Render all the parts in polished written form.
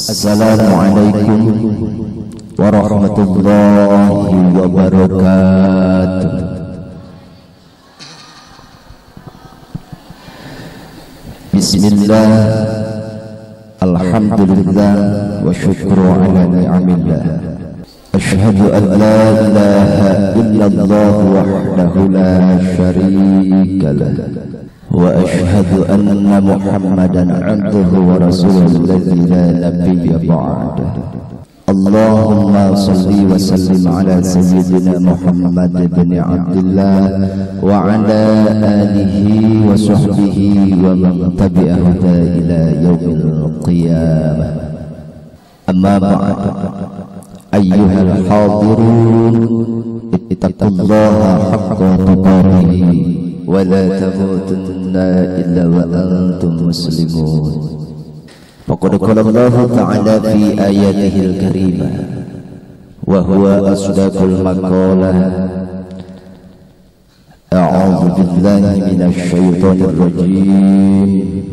Assalamualaikum warahmatullahi wabarakatuh. Bismillah, alhamdulillah, wa syukru ala ni'amillah. Ashhadu an la ilaha illallah wahdahu la syarika lah, wa ashhadu anna Muhammadan abduhu wa rasuluhu alladzi la nabiyya ba'dah. Allahumma salli wa sallim ala sayyidina Muhammad ibn Abdullah wa ala alihi wa sahbihi wa man tabi'ahu ila yaumil qiyamah. Amma ba'd, ayyuhal hadirun, ittaqullaha haqqa tuqatih wa la tamutunna illa wa antum muslimun. Faqad qala Allah ta'ala fi ayatihil karimah wa huwa asdaqul maqalah. A'udzu billahi minasy syaithanir rajim.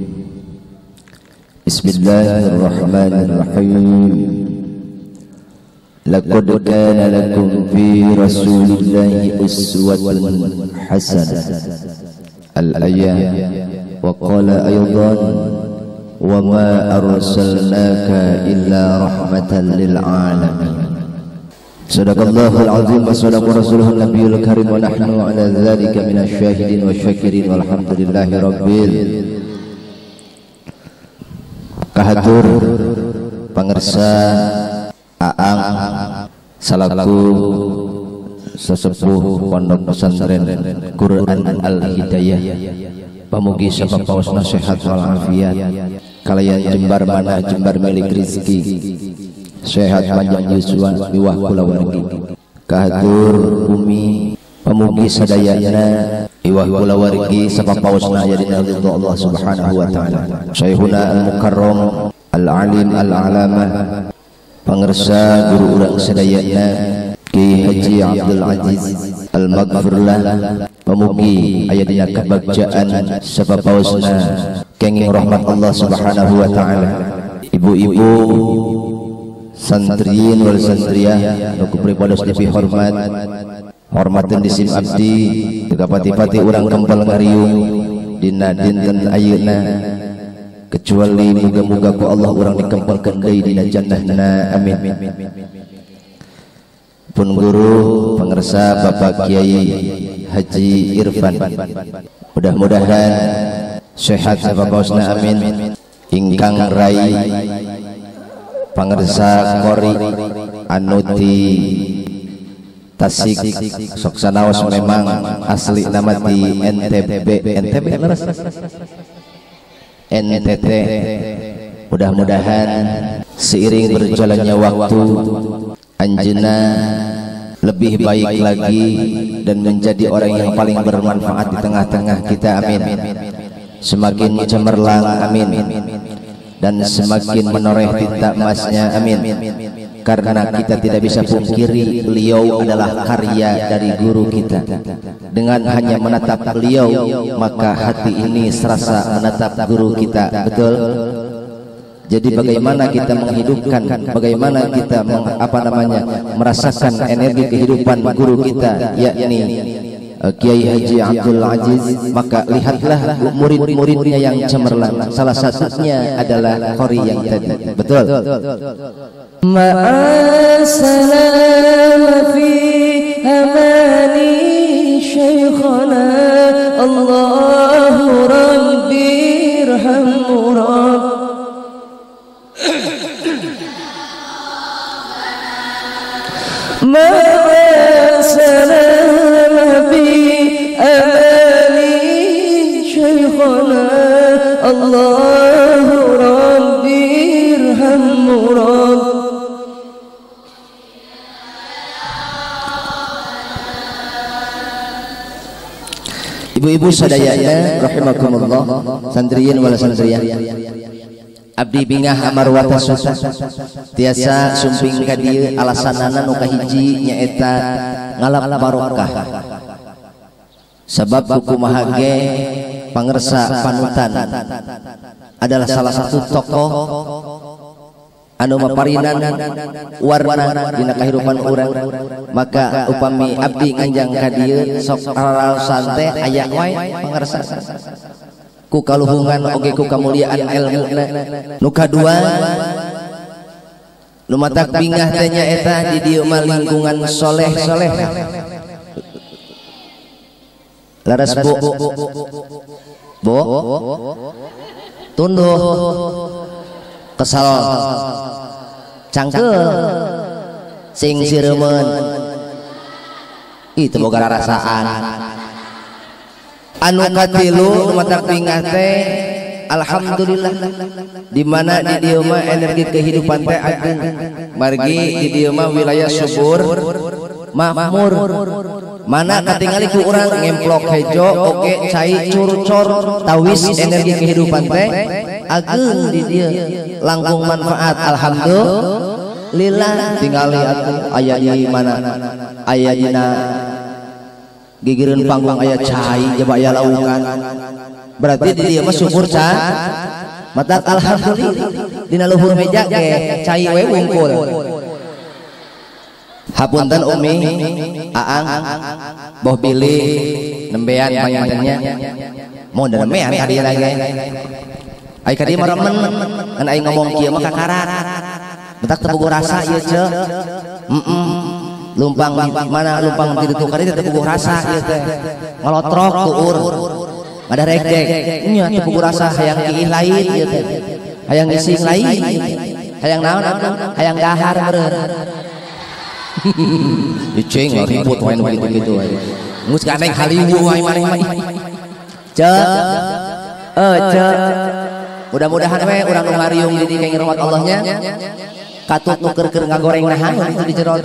Bismillahirrahmanirrahim. Laqad kana lakum fi rasulillahi uswatun hasanah. Al-ayat. Wa qala aydan wa ma arsalnaka illa rahmatan lil alamin. Sadaqallahul azim wa sadaqa rasuluhun nabiyul karim wa nahnu ala dzalika minasy syahidin wa syakirin walhamdulillahi rabbil. Kahatur pangersa Aang salaku sesepuh pondok pesantren Quran Al-Hidayah, pamugi sapapaos nasihat wal afiat kalayan jembar mana jembar milik rizki, sehat panjang yuswa miwah kulawargi. Kahatur bumi pamugi sadayana miwah kulawargi sapapaosna aya dina ridho Allah Subhanahu wa taala. Syekhuna al-mukarram al-alim al-alamah pangersa guru urang sadayana Ki Haji Abdul Aziz Al-Maghfurlah, pamugi aya dina kabagjaan sapapaosna kenging rahmat Allah Subhanahu wa taala. Ibu-ibu santriyin wal santriyah nu kupripados dipihormat, hormateun disim abdi teu pati-pati urang kempel ngariung dina dinten ayeuna, kecuali muga-muga ku Allah urang dikempelkeun deui dina jannahna, amin. Pun guru pangersa Bapak Kiai Haji Irfan, mudah-mudahan sehat sapapaosna, amin. Ingkang rai pangersa Kori anuti Tasik sok sanaos memang asli nama di NTB NTT. Mudah-mudahan seiring berjalannya waktu anjeunna lebih baik lagi dan menjadi orang yang paling bermanfaat di tengah-tengah kita, amin. Semakin cemerlang, amin, dan semakin menoreh tinta emasnya, amin. Karena kita tidak bisa pungkiri beliau adalah karya dari guru kita. Dengan hanya menatap beliau maka hati ini serasa menatap guru kita, betul? Jadi bagaimana kita menghidupkan, bagaimana kita merasakan energi kehidupan guru kita, yakni Kiai Haji Abdul Aziz, maka lihatlah murid-muridnya yang cemerlang. Salah satunya adalah Qori yang tadi, betul? Ma'assalam fi amani syekhana Allahu rabbi irhamhu rabb. Ma'assalam fi amani syekhana Allahu rabbi irhamhu rabb. Ibu-ibu sadayana rahimakumullah, santriyin wal santriyah, abdi bingah amarwata suta tiasa sumping ka dieu alasanana nu kahiji nyaeta ngalap barokah. Sebab kumaha ge pangersa panutan adalah salah satu tokoh anu maparinan warna dina kahirupan urang, maka upami abdi nganjang ka dieu sok raraosan teh aya wae pangarsan ku kaluhungan oge ku kamuliaan ilmuna. Nu kadua nu matak bingah teh nya eta di dieu mah lingkungan soleh laras bo tunduh kesal cangkel sing sireumeun itu boga rarasaan. Anu katilu nu matak bingah teh alhamdulillah di mana di dieu mah energi kehidupan teh ageung margi di dieu mah wilayah subur makmur, mana katingali ku urang ngemplok hejo oke cai curcor tawis energi kehidupan teh ageung di dieu langkung manfaat alhamdulillah. Tingali aya di mana aya dina gigireun panggung aya cai jaba aya laungan berarti di dieu mah subur can matak alhamdulillah. Dina luhur meja ge cai we wungkul. Hapunten Umi Aang boh pilih nembean pangantennya mau nembean tadi lagi ai kadi mah remen kan ai ngomong kieu mah kakarat betak teu boga rasa ieu ce lumpang mana lumpang di ditu kadi teu boga rasa ieu teh ngalotrok tuur ada regdeg nya teu boga rasa hayang kiih lain ieu teh hayang ising lain hayang naon hayang dahar meureun icing ribut main begitu ngus ganeng haliwu wae maneh mah mudah-mudahan we urang nu ngariung di kenging rahmat Allahnya katut nu keur ngagoreng nahan itu dijerot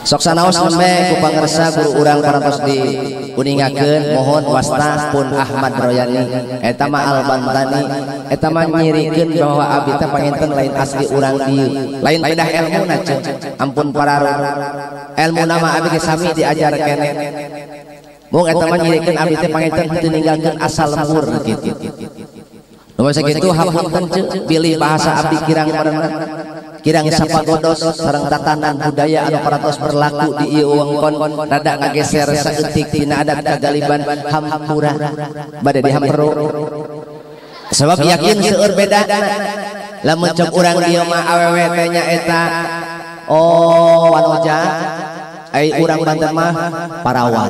sok sanaos nembe ku pangarsa guru urang parantos diuningakeun mohon wasta pun Ahmad Royani eta mah Al-Bantani eta mah nyirikeun bahwa abdi teh panginten lain asli urang dieu lain pedah ilmuna ceuk ampun pararuh ilmuna mah abdi sami diajar keneh mung eta mah nyirikeun abdi teh panginten teu ninggalkeun asal lembur kitu. Nu sakitu hapunten ceuk pilih bahasa abdi kirang paranna kirang sapagodos sareng tatanan budaya anu parantos berlaku di ieu wewengkon rada ngageser saeutik tina adat kagaliban hampura bade dihampero sebab yakin seueur bedana lamun cek urang dieu mah awewe teh nya eta wanoja ai urang Banten mah parawan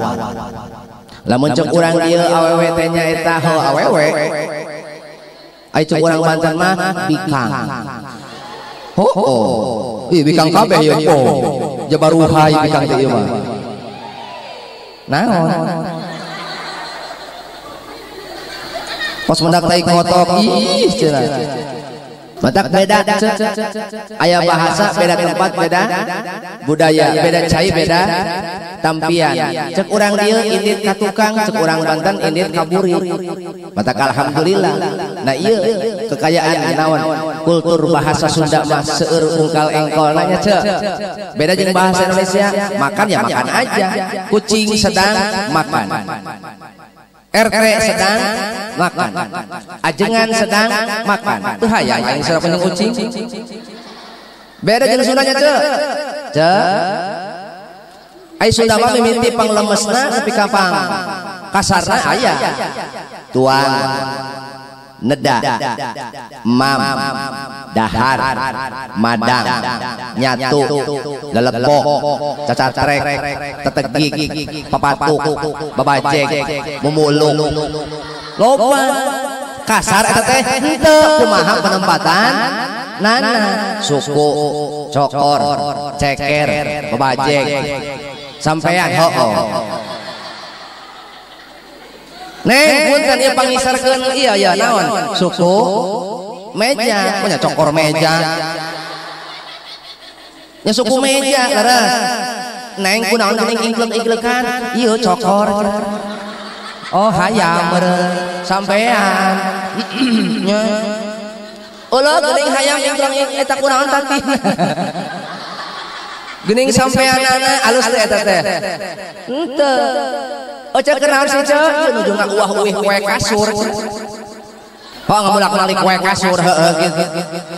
lamun cek urang dieu awewe teh nya eta awewe ai cek urang Banten mah bikang. Bikang kabeh ya jabaruhai bikang teh ieu mah. Naon? Pos mendak tai ngotok ih cenah. Matak beda aya bahasa beda tempat beda budaya beda cai beda tampian cek urang dieu indit ka tukang cek urang Banten indit ka buri matak alhamdulillah. Nah ieu kekayaan naon kultur bahasa Sunda mah seueur ungkal engkolna nya ceuk beda jeung bahasa Indonesia makan ya makan aja kucing sedang makan RT sedang makan ajengan sedang makan teu hayang yang sareng jeung kucing beda jeung Sundanya ceuk ai Sunda mah mimiti panglemesna nepi ka pang kasarna aya tuan neda mam dahar madang nyatu lelepok cacatrek tetegik papatuk babajek mumulung loba kasar eta teh henteu kumaha penempatan nana suku cokor ceker babajek sampean Neng punten ieu pangisarkeun iya ya naon suku meja punya cokor meja nya suku meja leres neng kunaon geuning iglek-iglekan ieu cokor hayam meureun sampean nya ulah geuning hayam ingkrang eta kunaon tati geuning sampeanana alus teh eta teh henteu cek kenaon sih cek nuju ngauwah-uwih we kasur kok ngamulak-malik wae kasur gitu.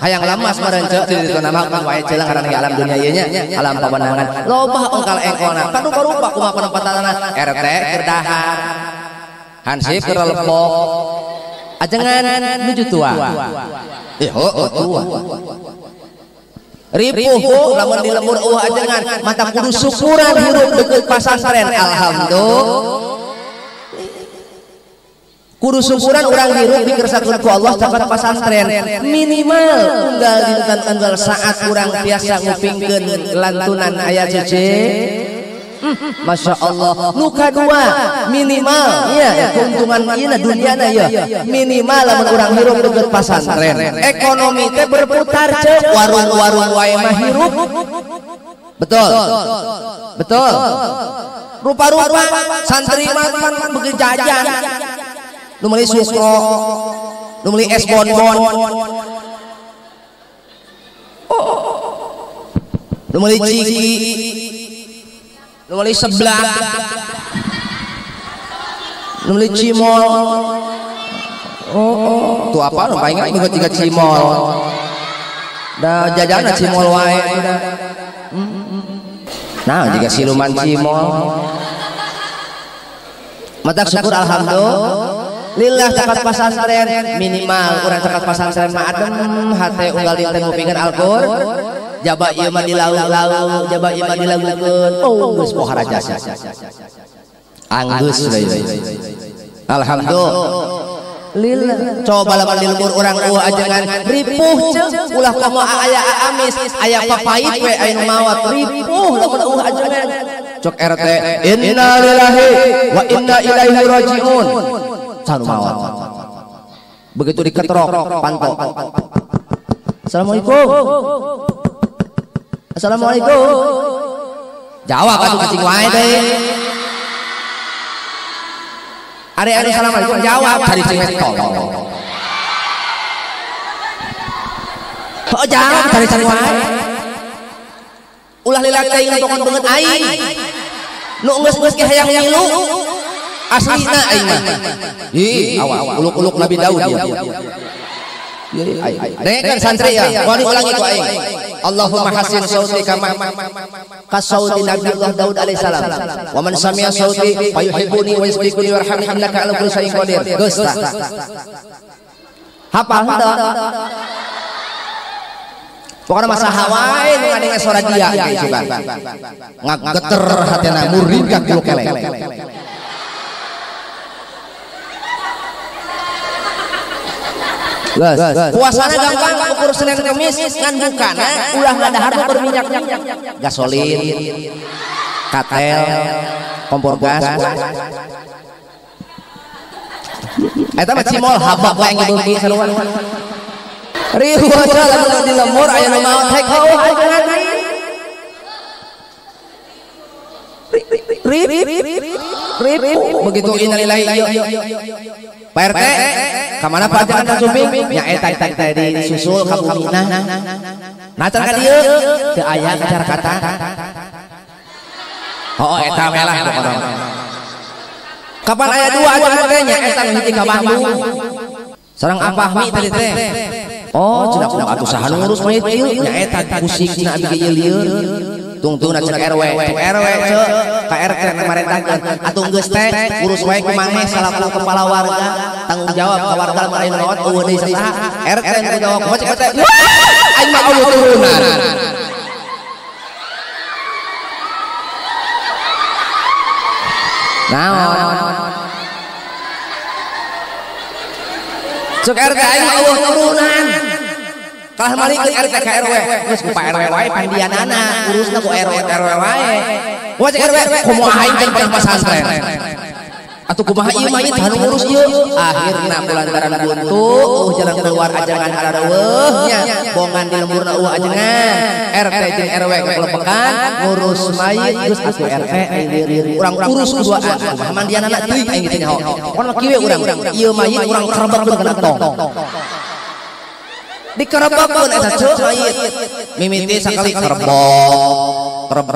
Hayang lemas meureun ceuk di ditu nama wae ceuleuh karena alam dunia ieu nya, alam pabenangan. Loba engkal engkolna. Kan rupa-rupa kumaha penempatanna RT keur dahar. Hansip keur lepok. Ajengan nuju tua. Heuh tua. Ripuh lamun di lembur ajengan mata kudu syukuran hirup deukeut pasantren. Alhamdulillah. Kudu syukuran orang hirup dikersakakeun ku Allah capat pasantren minimal unggal dinten tanggal saat urang biasa ngupingkeun lantunan aya cece. Masya Allah. Nu kadua minimal ya keuntungan ieu duniana ya minimal lamun urang hirup deukeut pasantren ekonomi teh berputar ceuk warung-warung wae mah hirup. Betul betul rupa-rupa santri mah begitu jajan nu meuli sukro nu meuli es bonbon nu meuli ciki nu meuli seblak nu meuli cimol. Tuh apa nu paling ingat tiga cimol da jajanan cimol wae nah jika siluman cimol matak syukur alhamdulillah lillah cakat pasantren minimal urang cakat pasantren mah adem hate unggal dinten ngupingkeun Al-Qur jaba ieu mah dilaung-laung jaba ieu mah dilagukeun geus pohara jasa anggeus deui alhamdulillah lillah coba lamun di lembur urang ajengan ripuh ceuk ulah kumaha aya amis aya papait we aya mawat ripuh lamun ajengan cok RT inna lillahi wa inna ilaihi rajiun sanu mawat begitu diketrok panto assalamualaikum assalamualaikum jawab atuh cacing wae deui ari assalamualaikum jawab cari cewek tolong oh jawab cari cewek wae ulah lila teuing tokon beungeut aing nu geus ge hayang ngilu aslina aing mah ih uluk-uluk Nabi Daud ya dengekeun santri ya mau diulangi ku aing Allahumma hasin sauti kama kasauti Nabi Allah Daud alaihi salam wa man sami'a sauti fayuhibbuni wa yasbiquni warhamni innaka ala kulli syai'in qadir geus tah hafal henteu pokona masaha wae nu ngadenge suara dia gitu kan ngageter hatena murigak kieu kelek puasana gampang ukur Senin Kamis ngan bukana ulah ngadahar berminyak gasolin katel kompor gas eta mah cimol habak wae ngibeuki sarua rihu aja lamun di lembur aya nu maot hek heuh ajengan begitu innalillahi Pak RT kamana pelajaran kasuping nya eta disusul ka bumina nacan ka dieu teu aya cara kata eta we lah pokona kapan aya dua aja teh nya eta hiji ka Bandung sareng Apahmi tadi teh cenah atuh saha nu ngurus mah ieu nya eta kusikna abi ieu lieur tungtungna cek RW tu RW cek ka RT marentahkeun atuh geus teh urus wae kumaha salaku kepala warga tanggung jawab ka warga lamun aya naon eueuh deui saha RT tanggung jawab kumaha cek teh aing mah eueuh turunan naon cek RT aing mah eueuh turunan kalah malikeun RT ka RW geus ku Pak RW wae pandianana urusna ku RW wae gua cek RW kumaha aing teh pernah pasantren atuh kumaha ieu mah ieu anu ngurus ieu akhirna kulantaran buntu jalan keluar ajengan areueuh nya bongan di lemburna ajengan RT jeung RW kelepekan ngurus mayit geus atuh RT urang urus kuduaan kumaha mandianana teuing aing teh nyaho pokona kieu urang ieu mayit urang kerebek beungeut tong dikerebekkeun eta ceuk mayit mimiti sakali kerebok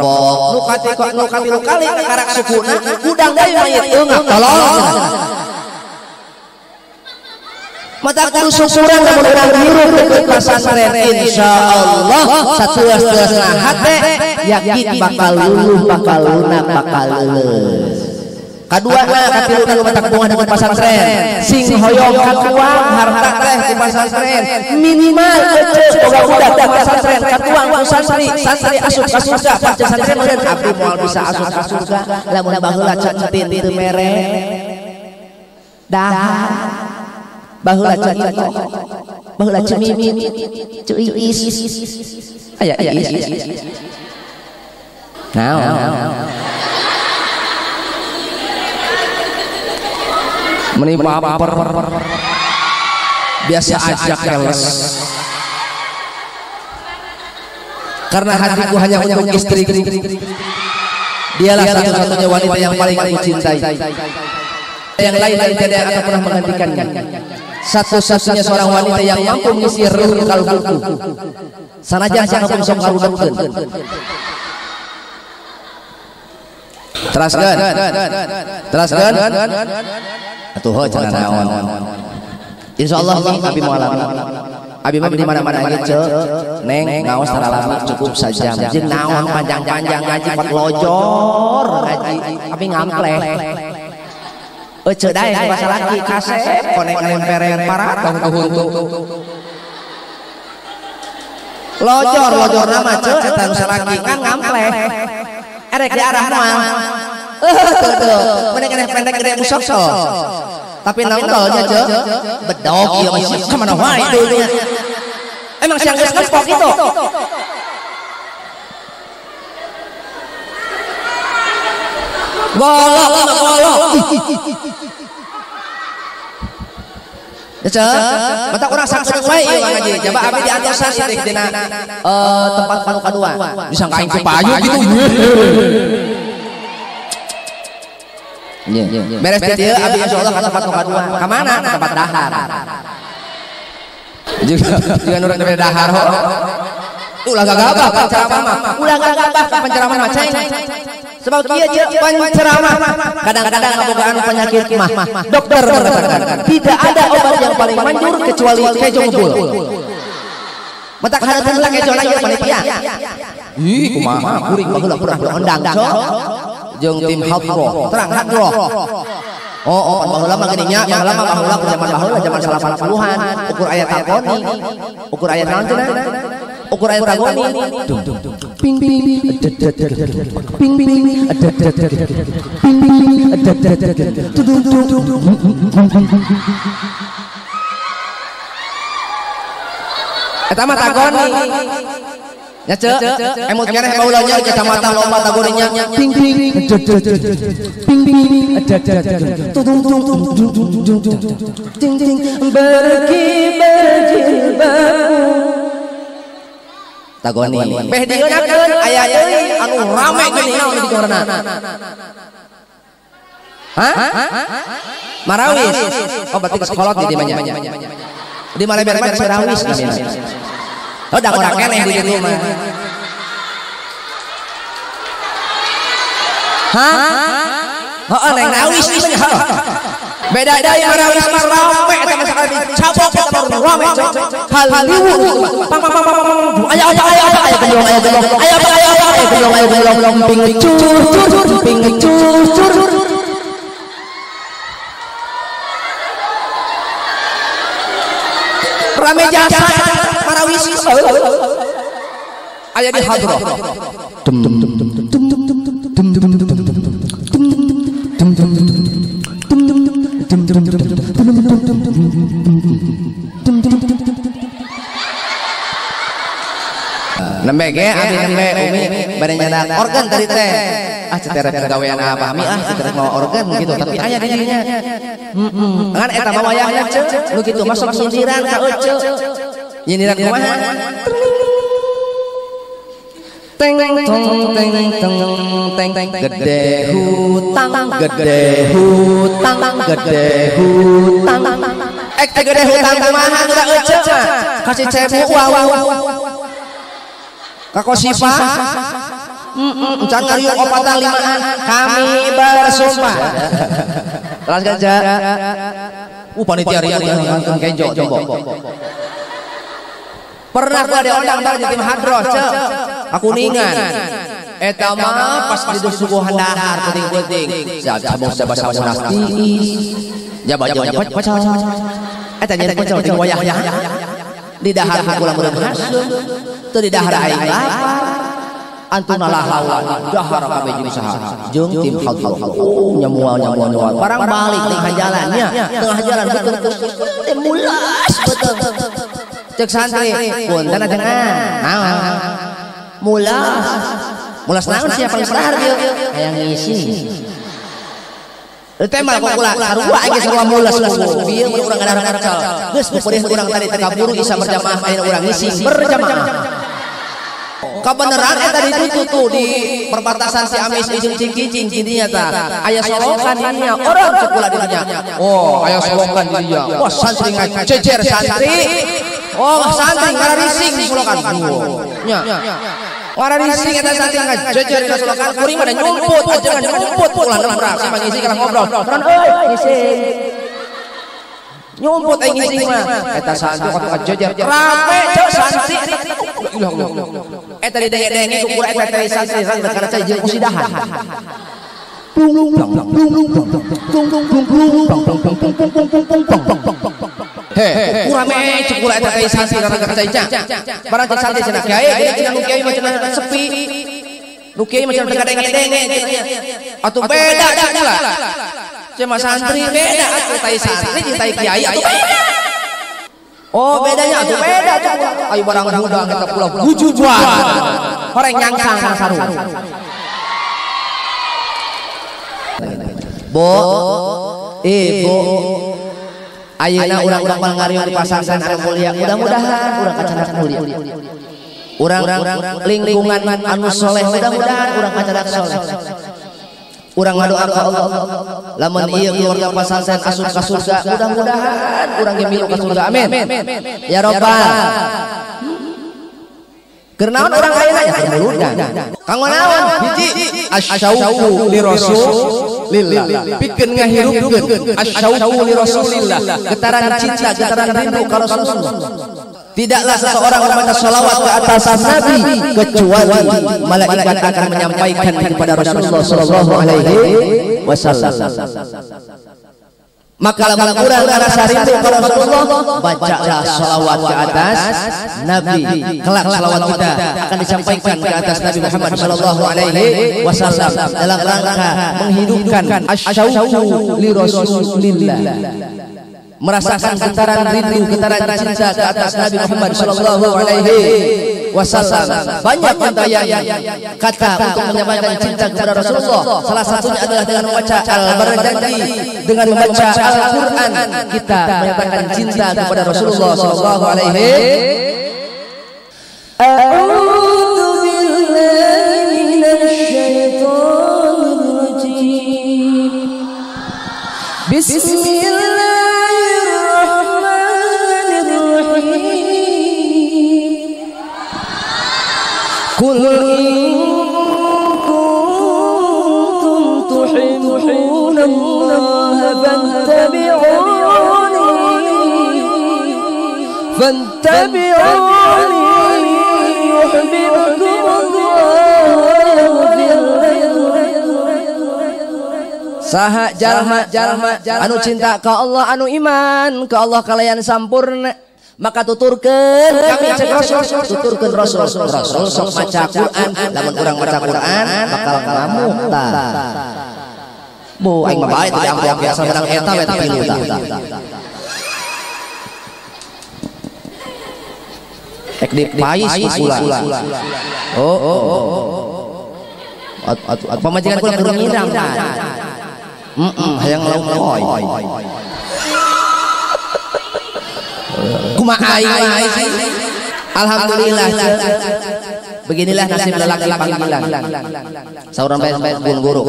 nu katilu kali karak sukuna udang deui mayit eungah tolong mata kudu syukuran lamun urang hirup di pesantren insyaallah satuas-tuas hate yakin bakal luluh bakal lunak bakal lulus. Kadua katilu mata kudu di pesantren sing hoyong katuang harta teh di pesantren minimal boga budak di pesantren katuang ku santri asup ka surga pancen santri meureun abdi moal bisa asup ka surga lamun baheula centin teu mere dahar baheula cocok baheula cemimit cuiis aya is naon meni baper biasa aja keles karena hatiku hanya untuk istri dialah satu-satunya wanita yang paling aku cintai yang lain tidak akan pernah menggantikannya satu-satunya seorang wanita yang mampu mengisi relung kalbuku sanajan sakapun sok karudekeun teraskeun atuh cenah naon insyaallah abi moal abi mah di mana-mana aja ce neng ngaos taralama cukup sajam jeung naon panjang-panjang ngaji pat lojor ngaji abi ngampleh ece dae bahasa laki kasep koneng lemperen parat huntu lojor nama ce eta nu salaki kan ngampleh erek di arah moal tuh mending keneh pendek gede musok tapi nongkolnya ce bedog ieu mah sia kemana wae deunya emang siang geus ngespok itu golok mata orang sakit wae ieu ngaji coba abi diantosan ieu dina tempat panu kadua disangka aing payu gitu beres di dieu abi insyaallah ka tempat kadua ka mana ka tempat dahar juga urang dari dahar ho ulah gagabah penceramah mah ulah gagabah penceramah mah cai sebab kieu penceramah kadang-kadang ngabogaan penyakit mah dokter mengatakan tidak ada obat yang paling manjur kecuali kejo ngebul matak hareuteun lah kejo lagi panitia ih kumaha kuring baheula purah diondang cok jeung tim hadroh terang hadroh oh baheula mah geuning nya baheula mah baheula zaman baheula zaman 80-an ukur aya tagoni ukur aya naon cenah ukur aya tagoni ping ping ping ping eta mah tagoni nya ce emut keneh baheula nya kecamatan lomba tagoninya ping ping ping ping tung tung ting ting berkibar jilbabmu tagoni beh dieunakeun aya deui anu rame geuning naon di gorna hah marawis oh berarti sekolot di dieu nya di Maleber-Maleber marawis oh dah orang keneh di dieu mah hah heeh neng marawis ieu nya beda deui marawis mah rame eta mah sakali dicabok eta mah rame haliwuh pang aya gelong ping cucur rame jasa marawis aya di hadroh nembe ge abi nembe umi bade nyadak organ tadi teh ceteret gawean apa mi ceteret mau organ gitu tapi aya di dinya kan eta mah wayahna ce nu kitu masuk sindiran ka euceu nyindiran kumaha teng teng teng teng gede hutang gede hutang kumaha nu da euceu kasih cemu kakosipa encan ngariung opatan limaan kami bersumpah telas gajah Panitia ria ngangkeun kenjo coba. Pernah gua diundang dari tim hadros cek. Aku ningan. Eta mah pas di suguhan dahar penting-penting. Sabung sabung nasti. Jabat-jabat pecel. Eta nya pecel di wayah. Di dahar kula murid hasum. Teu di dahar aing lapar. Antuna lahawan dahar kabeh jeung saha. Jeung tim hadros. Nyamual. Barang balik tengah jalannya. Tengah jalan betul mulas betul. Cek santri punten ajengan mulas naon siapa yang sadar dia hayang ngisi teh mah kula sarua ge sarua mulas bieu mun urang ngadarang acal geus peureun urang tadi teh kaburu isa berjamaah ayeuna urang ngisi berjamaah kabeneran eta ditututu di perbatasan si Amis jeung Cingkicing dinya tah aya solokan dinya orang cek kula dinya oh aya solokan dinya wah santri ngacecer santri. Oh santri ngararising solokan nya ngararising eta santri ngajejer di solokan kuring mah nyumput ajengan nyumput ulah nemrak sama ngisi kana ngobrol ron euy ngising nyumput aing ngising mah eta santri kok ngajejer rame ceu santri eta didenge-denge ku kura eta santri rada kana cai jeung usidahan kurame cekula eta teh santri rada kacaica barang cek santri cenah kiai cenah nu kiai mah cenah sepi nu kiai mah cenah gadeng-gadenge atuh beda cekula cenah santri beda atuh tai santri jeung tai kiai atuh beda oh bedanya atuh beda cekula ayo barang hudang eta pula bujujuan horeng nyangsang kana sarua Ibu ayeuna urang-urang pangarioan di pasangsan anu mulia mudah-mudahan urang kacadak mulia urang lingkungan anu soleh mudah-mudahan urang kacadak soleh urang ngadoa ka Allah lamun ieu keluarga pasangsan asup ka surga mudah-mudahan urang ge milu ka surga amin ya rabbal Kernaon orang ayeuna ya permuludan. Kang naon? Hiji asyauqu li Rasulillah. Pikeun ngahirupkeun asyauqu li Rasulillah. Getaran cinta, getaran rindu ka Rasulullah. Tidaklah seseorang membaca salawat ke atas Nabi kecuali malaikat akan menyampaikan kepada Rasulullah sallallahu alaihi wasallam. Maka lamun urang rasa rindu ka Rasulullah, bacalah salawat ke atas Nabi. Kelak salawat kita akan disampaikan ke atas Nabi Muhammad sallallahu alaihi wasallam dalam rangka menghidupkan asyauqu li Rasulillah. Merasakan getaran rindu, getaran cinta ke atas Nabi Muhammad sallallahu alaihi wasallam. Banyak yang kata untuk menyampaikan cinta kepada Rasulullah. Salah satunya adalah dengan membaca al-berjanji, dengan membaca Al-Qur'an kita menyatakan cinta kepada Rasulullah sallallahu alaihi. A'udzu billahi minasyaitonir rajim. Bismillah. Qul in kuntum tuhibbuna Allah fattabi'uni yuhibbukum Allah. Saha jalma anu cinta ka Allah, anu iman ka Allah kalayan sampurna, maka tuturkeun kami cek Rasul, tuturkeun Rasul sok maca Quran. Lamun urang maca Quran bakal ngalamun tah. Bu aing mah bae teh amplop biasa menang eta we teh pilu tah. Ek di pais pula. Pamajikan kula kudu ngirang tah. Hayang ngelaung-laung. Kumaha aing sih? Alhamdulillah. Beginilah nasib lelaki panggilan. Sauran bae pun guru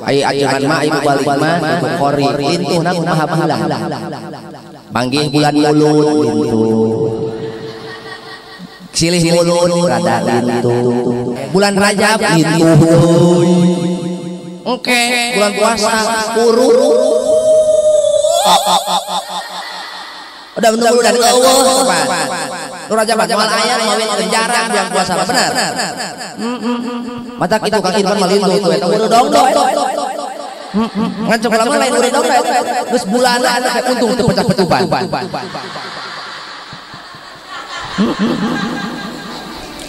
ai ajeungan mah ibu balik mah ibu qori intuhna kumaha baheula. Panggih bulan Mulud lintu. Silih Mulud rada lintu. Bulan Rajab lintu. Oke, bulan puasa urut. Udah menunggu dari Allah. Nur Raja Mal ayam mawin penjara buang puasa benar. Mata itu Kang Irfan malilu itu eta udah dong. Ngancok lama lain udah dong. Geus bulanan untung teu pecah petuban.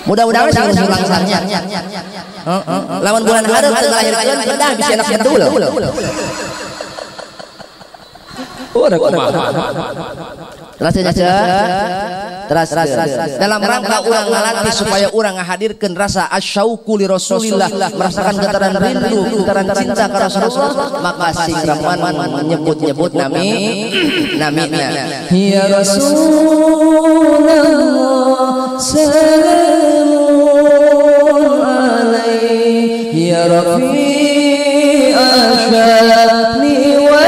Mudah-mudahan sih langsangnya. Lawan bulan hareup lahirkeun kedah bisa enak dulu. Terus dalam rangka urang ngalatih supaya urang ngahadirkeun rasa asyauqu li Rasulillah, merasakan getaran rindu, getaran cinta ka Rasulullah, maka sing Rahman menyebut-nyebut namina. Ya Rasulullah salamun alaihi ya Rafi asyani wa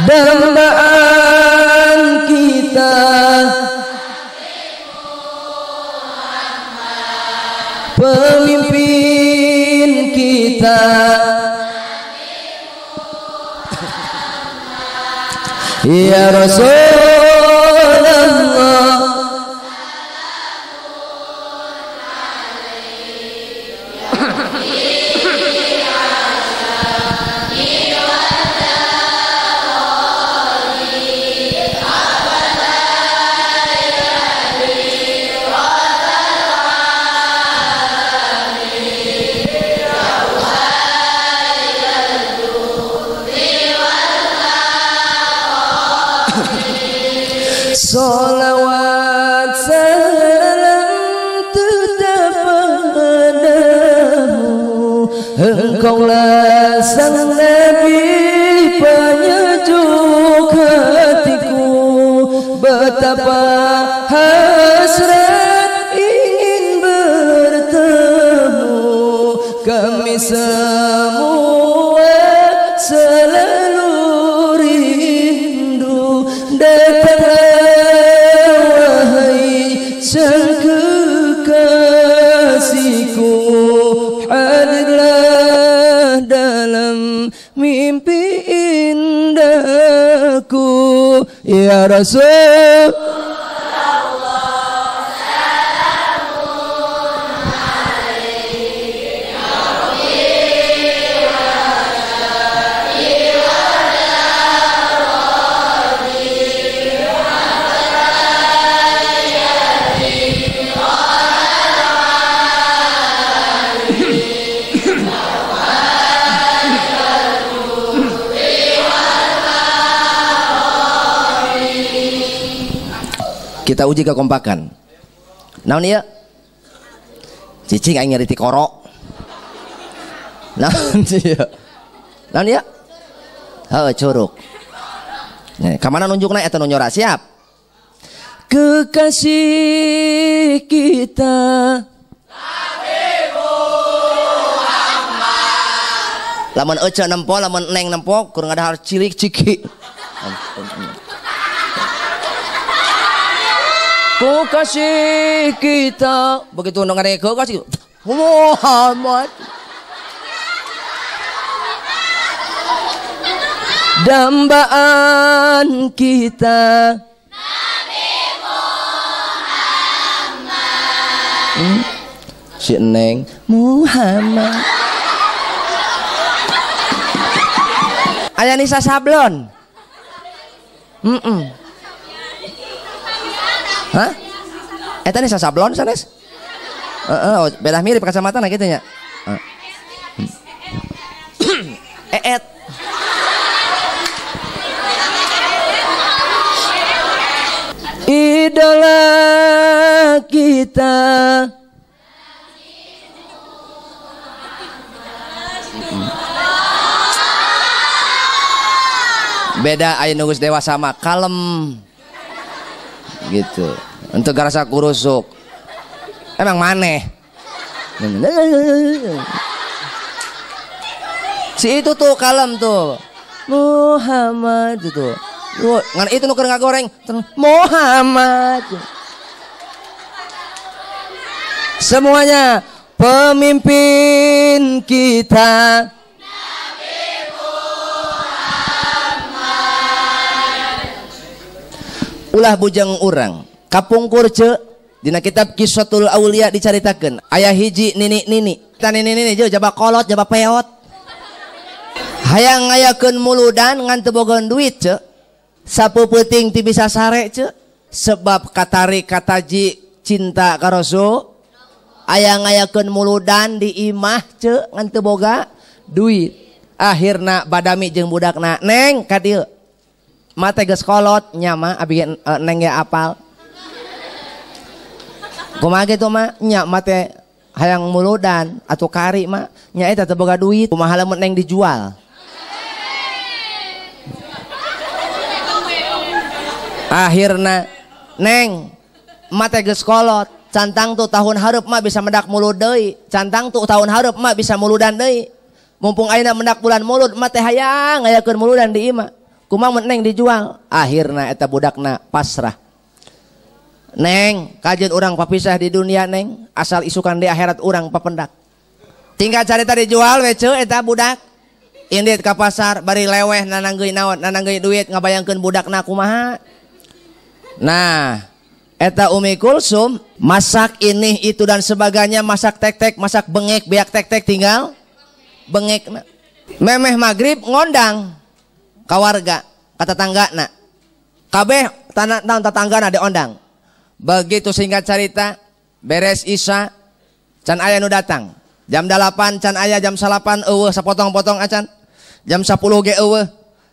dambaan kita, pemimpin kita, ya Rasulullah. Salawat salam tetap padamu, engkaulah sang Nabi penyejuk hatiku. Betapa hasrat ingin bertemu, kami semua selalu rindu. Datanglah sang kekasihku, hadirlah dalam mimpi indahku, ya Rasul. Kita uji kekompakan. Naon ieu? Cicing aing nyari ti korok. Naon ieu? Naon ieu? Heuh, curug. Nah, ka mana nunjukna eta nu nyora? Siap. Kekasih kita Nabi Muhammad. Lamun ece nempo, lamun neng nempo, kurang ada hal cilik ciki. Kekasih kita, begitu nongare kekasih Muhammad, dambaan kita Nabi Muhammad. Si Neng Muhammad. Aya Nisa Sablon. Hah? Eta Nisa Sablon sanes? Belah mirip kacamata nah gitu nya. Eet. Idola kita Beda aya nu geus dewasa mah kalem gitu. Untuk garasa kurusuk. Emang maneh. Si itu tuh kalem tuh. Muhammad itu. Ngan itu nu keur ngagoreng Muhammad. Semuanya pemimpin kita ulah bujang urang kapungkur ce dina kitab Qissatul Aulia dicaritakeun aya hiji nini tani nini je jaba kolot jaba peot hayang ngayakeun muludan ngan teu boga duit ce sapeuting ti bisa sare ce sebab katarik kataji cinta ka Rasul aya ngayakeun muludan di imah ce ngan teu boga duit akhirna badami jeung budakna neng ka dieu mate geus kolot nya mah abi neng ge apal kumaha kitu mah nya mate hayang muludan atuh kari mah nya eta teu boga duit kumaha lamun neng dijual akhirna neng mate geus kolot cantang tuh tahun hareup mah bisa mendak mulud deui cantang tuh tahun hareup mah bisa muludan deui mumpung ayeuna mendak bulan mulud mah teh hayang ngayakeun muludan di imah kumaha mun neng dijual akhirna eta budakna pasrah neng kajeun urang papisah di dunia neng asal isukan di akhirat urang papendak tinggal carita dijual we ce eta budak indit ka pasar bari leweh nananggeui naon nananggeui duit ngabayangkeun budakna kumaha nah eta Umi Kulsum masak ini itu dan sebagainya masak tek-tek masak bengek beak tek-tek tinggal bengek memeh maghrib ngondang kawarga kata tanggana kabeh tahun tetanggana diondang begitu singkat cerita beres isya can aya nu datang jam 8 can aya jam 8 eueuh sapotong-potong acan jam 10 ge eueuh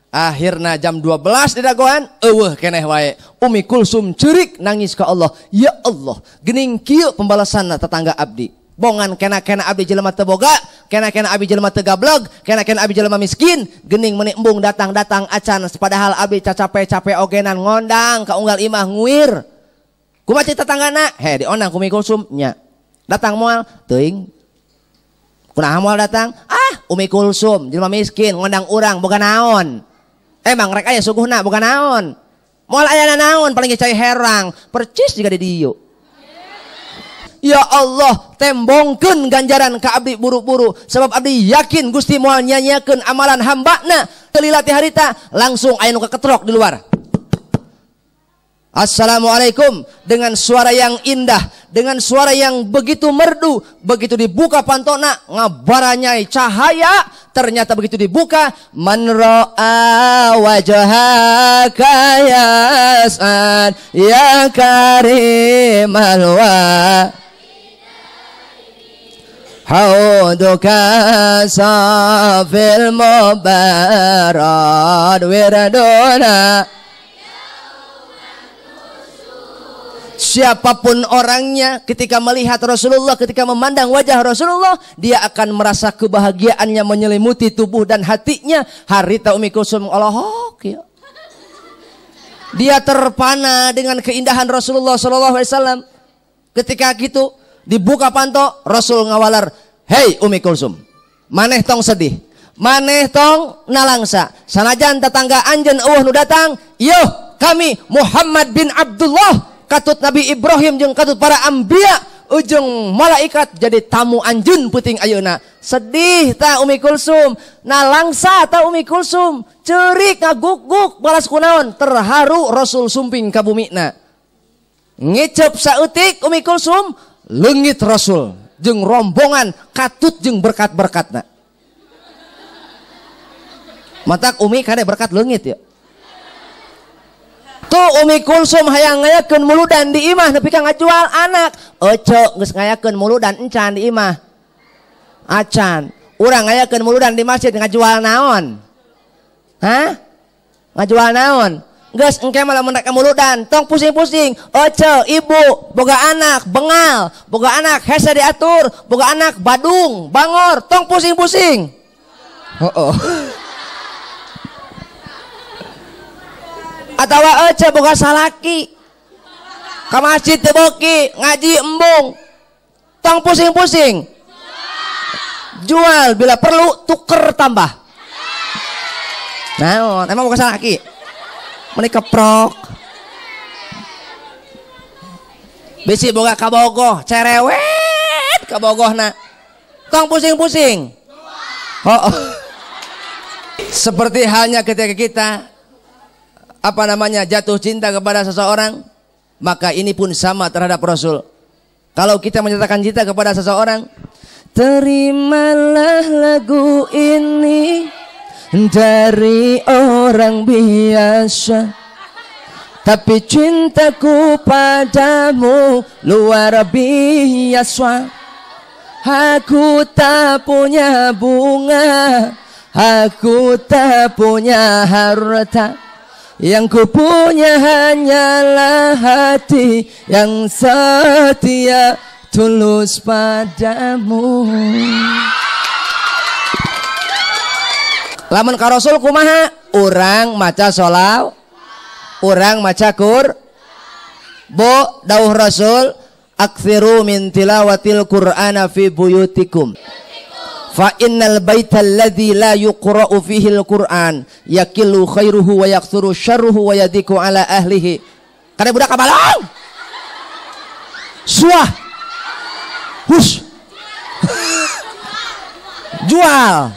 akhirna jam 12 didagoan eueuh keneh wae Umi Kulsum ceurik nangis ka Allah ya Allah geuning kieu pembalasanna tetangga abdi bongan kena-kena abdi jelema teu boga kena-kena abdi jelema teu gablog kena-kena abdi jelema miskin geuning meuni embung datang-datang acan padahal abdi cacape-cape ogenan ngondang ka unggal imah nguir kumaha cita tetanggana he diondang ku Umi Kulsum nya datang moal teuing kunaha moal datang Umi Kulsum jelema miskin ngondang urang boga naon emang rek aya suguhna boga naon moal aya naon paling cai herang percis juga di dieu ya Allah tembongkeun ganjaran ka abdi buru-buru sebab abdi yakin Gusti moal nyanyiakeun amalan hambana teu lila ti harita langsung aya nu kaketrok di luar Assalamualaikum dengan suara yang indah dengan suara yang begitu merdu begitu dibuka pantona ngabaranyai cahaya ternyata begitu dibuka man ra'a wajhaka yas'ad ya karimal wa hauduka safil mubarad wiraduna siapapun orangnya ketika melihat Rasulullah ketika memandang wajah Rasulullah dia akan merasa kebahagiaannya menyelimuti tubuh dan hatinya harita Umi Kulsum Allahok ya dia terpana dengan keindahan Rasulullah SAW ketika gitu dibuka panto Rasul ngawalar hei Umi Kulsum maneh tong sedih maneh tong nalangsa sanajan tetangga anjeun eueuh nu datang yuh kami Muhammad bin Abdullah katut Nabi Ibrahim jeung katut para anbiya ujung malaikat jadi tamu anjeun peuting ayeuna sedih ta Umi Kulsum nalangsa ta Umi Kulsum ceurik ngaguk-guk balas kunaon terharu Rasul sumping ka bumina ngicep saeutik Umi Kulsum leungit Rasul jeung rombongan katut jeung berkat-berkatna matak Umi kade berkat leungit ya tuh Umi Kulsum hayang ngayakeun muludan di imah nepi ka ngajual anak ece geus ngayakeun muludan encan di imah acan urang ngayakeun muludan di masjid ngajual naon hah ngajual naon geus engke mah lamun rek muludan tong pusing-pusing ece ibu boga anak bengal boga anak hese diatur boga anak badung bangor tong pusing-pusing atawa aja boga salaki ka masjid teu beuki ngaji embung tong pusing-pusing jual bila perlu tuker tambah naon emang boga salaki meni keprok bisi boga kabogoh cerewet kabogohna tong pusing-pusing oh. Seperti halnya ketika kita jatuh cinta kepada seseorang, maka ini pun sama terhadap Rasul. Kalau kita menyatakan cinta kepada seseorang, terimalah lagu ini dari orang biasa, tapi cintaku padamu luar biasa. Aku tak punya bunga, aku tak punya harta, yang ku punya hanyalah hati yang setia tulus padamu. Lamun ka Rasul kumaha? Urang maca sholawat, urang maca bo dawuh Rasul, aktsiru min tilawatil Qur'ana fi buyutikum fa innal baital ladzi la yuqra'u fihi al-Qur'an yakillu khairuhu wa yaktsuru syarruhu wa yadiku ala ahlihi. Kada budak kabalong suah hus jual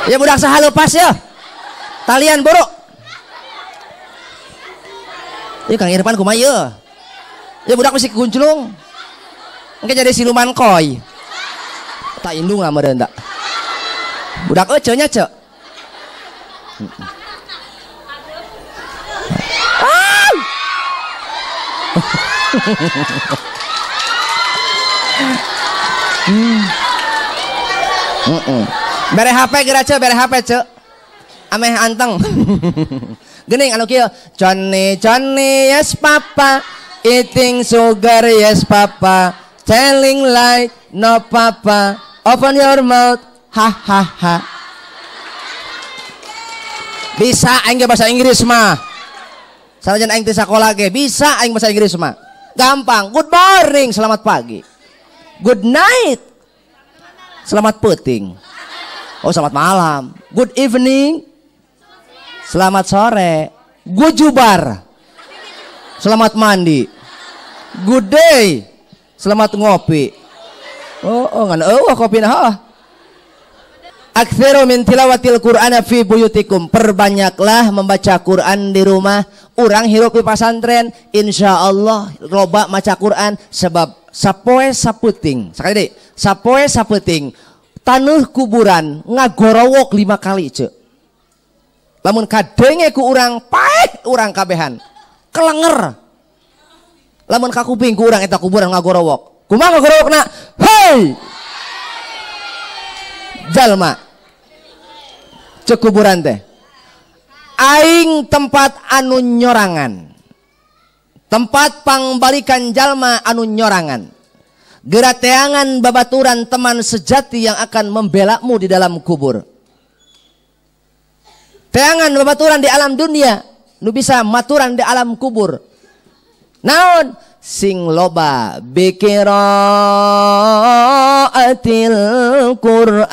ya budak saha lepas ya talian borok ya Kang Irfan kumaha ya budak masih kunclung engke jadi siluman koi tak indung lah meureun da budak ece nya ce Bere HP geura ce, bere HP ce. Ameh anteng. Geuning anu kieu. Johnny Johnny yes papa, eating sugar yes papa, telling lie no papa, open your mouth ha ha ha. Bisa aing ge bahasa Inggris mah. Sanajan aing teu sakola ge bisa aing bahasa Inggris mah. Gampang. Good morning, selamat pagi. Good night, selamat peuting. Oh selamat malam. Good evening, selamat sore. Good jubar, selamat mandi. Good day, selamat ngopi. Oh ngan kopi nah. Aktsiru min tilawatil Qur'ana fi buyutikum. Perbanyaklah membaca Quran di rumah. Urang hirup di pesantren, insyaallah loba maca Quran sebab sapoe sapeuting. Sakali deui, sapoe sapeuting. Tanuh kuburan ngagorowok 5 kali ce. Lamun kadenge ku urang paeh urang kabehan kelenger. Lamun ka kuping ku urang eta kuburan ngagorowok. Kumaha ngagorowokna? Hei jalma cek kuburan teh aing tempat anu nyorangan, tempat pangbalikan jalma anu nyorangan, gerateangan babaturan teman sejati yang akan membelamu di dalam kubur. Teangan babaturan di alam dunia nu bisa maturan di alam kubur. Naon sing loba biqiraatil Qur'an.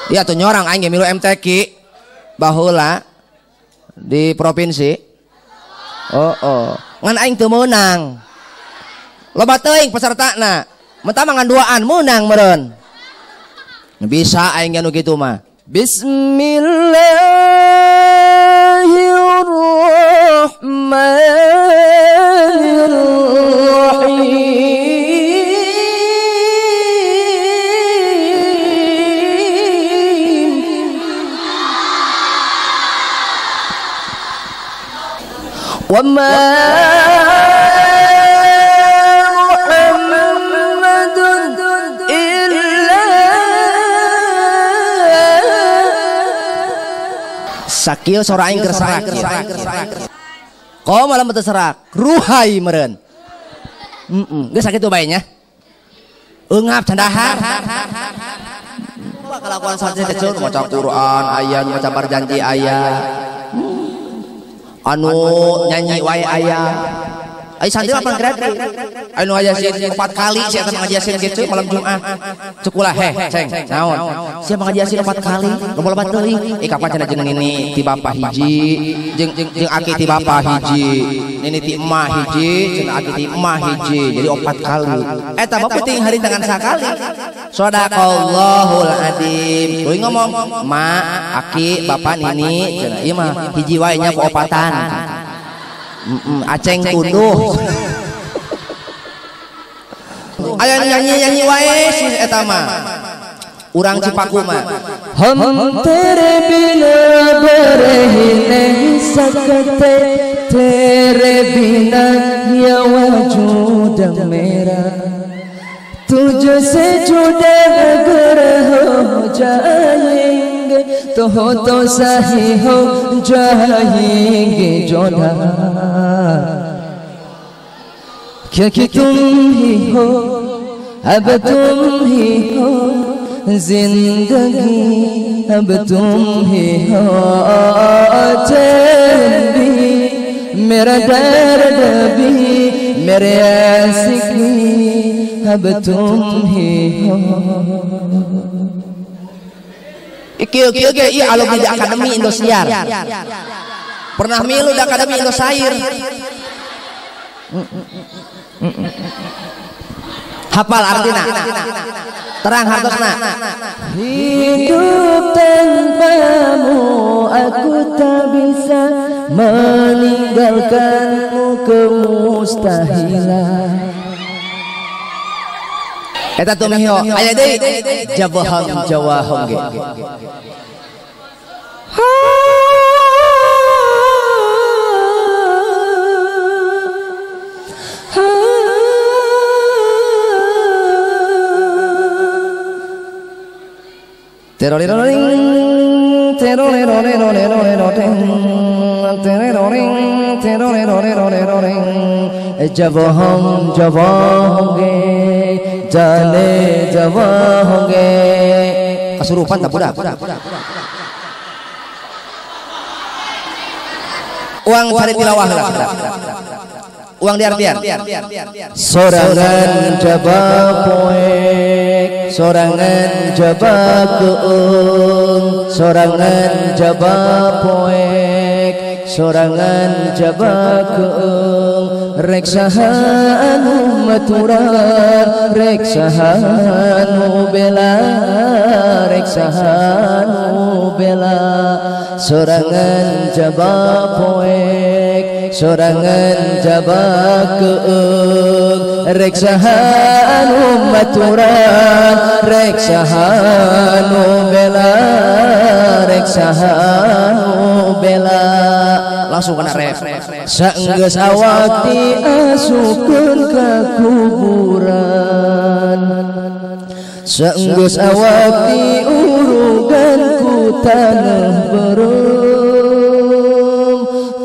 Ya tuh nyorang aing milu MTQ baheula di provinsi. Ngan aing teu meunang. Loba teuing pesertana. Mentah mangan duaan meunang meureun. Bisa aing anu kitu mah. Bismillahirrahmanirrahim. Wa ma Muhammadun illa Sakieu sora aing keur sarak. Kau malam betul serak, ruhai meren. Geus sakitu bae nya. Eungap candahar. Kelakuan santri kecil maca Quran aya, maca berjanji aya. Anu nyanyi wae aya. Ai santri apa gratis? Anu ngajasin 4 kali sia teh ngajasin kitu malam Jumat. Cukulah ceng naon? Sia ngajasin 4 kali, loba teuing. Kapan cenah jeung nini ti bapa hiji, jeung aki ti bapa hiji, nini ti emah hiji, cenah aki ti emah hiji. Jadi 4 kali. Eta mah penting hari tangan sakali. Shadaqallahul adzim. Tuluy ngomong, ma, aki, bapa, nini, cenah ieu mah hiji wae nya opatan. Aceng tunduh. Aya nyanyi wae si eta mah. Urang Cipaku mah. Hum tere bina berhi nahi sakte, tere bina ya wujud mera, tujhse juda agar ho jayenge to sahi ho jayenge juda. क्योंकि तुम ही हो, अब तुम ही हो, जिंदगी अब तुम ही हो, चैन भी मेरा दर्द भी मेरे आशिक भी अब तुम ही हो. Iki alumni di Akademi Indosiar. Pernah milu di Akademi Indosair. Hafal artina, terang hartosna. Hidup tanpamu aku tak bisa, meninggalkanmu kemustahilan. Eta tumihyo aya deui jawaham ge. जब हम जवां होंगे जाने जवां होंगे. Kesurupan tak budak. Uang cari tilawah lah. Uang diartian. Sorangan jaba poek, sorangan jaba keung, sorangan jaba poek, sorangan jaba keung. Reksahanu maturan, reksahanu bela, reksahanu bela. Sorangan jaba poek, sorangan jaba keung. Reksahanu maturan, reksahanu bela, reksahanu bela. Langsung kena ref. Saenggeus awakti asukeun ka kuburan, saenggeus awakti urugan ku taneuh beureum,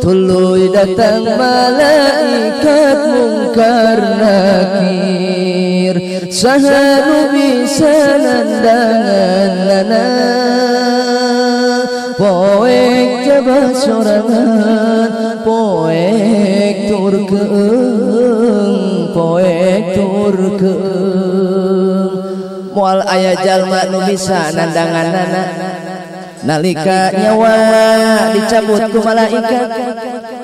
tuluy datang malaikat mungkar nakir, saha nu bisa nandanganna. Poek jaba sorangan, poek tur keung, poek tur keung. Moal aya jalma nu bisa nandanganana nalika nyawa dicabut ku malaikat,